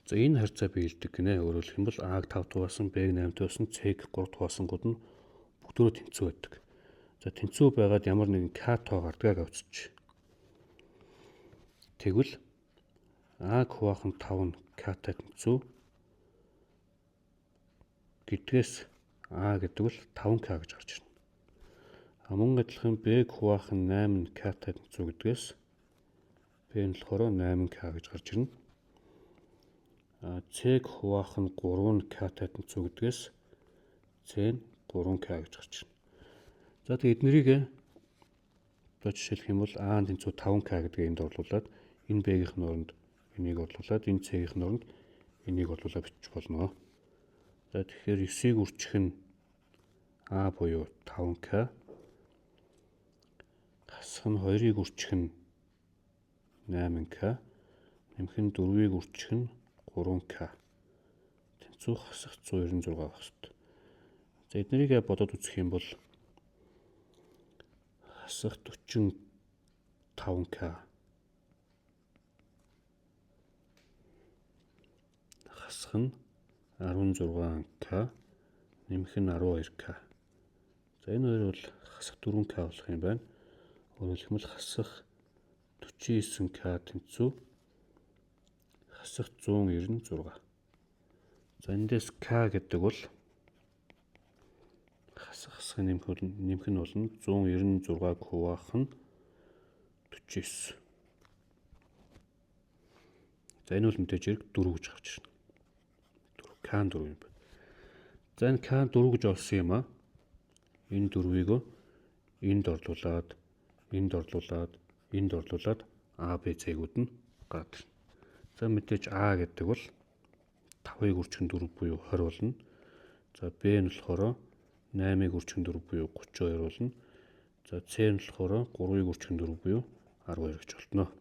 За энэ харьцаа биелдэг гинэ. Өөрөөр хэлбэл А-г 5 хуваасан, Б-г 8 хуваасан, С-г 3 хуваасангууд нь бүгдөө тэнцүү байдаг. За тэнцүү байгаад ямар нэгэн К тоо гардгааг авчиж. Тэгвэл А-г хуваахан 5 нь К-тай тэнцүү гэдгээс А гэдэг бол 5К гэж гарч ирнэ. Мөн адилхан Б-г хуваахан 8 нь К-тай тэнцүү гэдгээс Б нь болохоор 8К гэж гарч ирнэ. С-г хуваахан 3 нь К-тай тэнцүү гэдгээс С нь 3К гэж гарч ирнэ. За тэгээд эднэрийг одоо жишээлх юм бол А нь тэнцүү 5К гэдгийг энд орлуулад энэ Б-ийн оронд энийг орлуулад энэ С-ийн оронд энийг орлуулад бичих болно. За тэгэхээр 9-ийг үржих нь А буюу 5К, хасах нь 2-ыг үржих нь 8К, нэмэх нь 4-ийг үржих нь 3К. Тэнцүү хасах 196 байх хэрэгтэй. За эднэрийг бодоод үзэх юм бол хасах 45К, хасах нь 16К, нэмэх нь 12К. За энэ хоёр бол хасах 4К болох юм байна. Өөрөөр хэлбэл хасах 49К тэнцүү, хасах 196. За эндээс К гэдэг бол хасахын нэмэх нь болно 196-г хуваахан 49. За энэ бол мэдээж хэрэг 4 гэж гарч ирнэ. К 4 юм байна. За энэ К 4 гэж олсон юм а. Энэ 4-ийг энд орлуулад, энд орлуулад, энд орлуулад А, Б, З-гүүд нь гараад ирнэ. За мэдээж А гэдэг бол 5-ыг үржих нь 4 буюу 20 болно. За Б нь болохоор 8-ыг үржих нь 4 буюу 32 болно. За С нь болохоор 3-ыг үржих нь 4 буюу 12 гэж болно.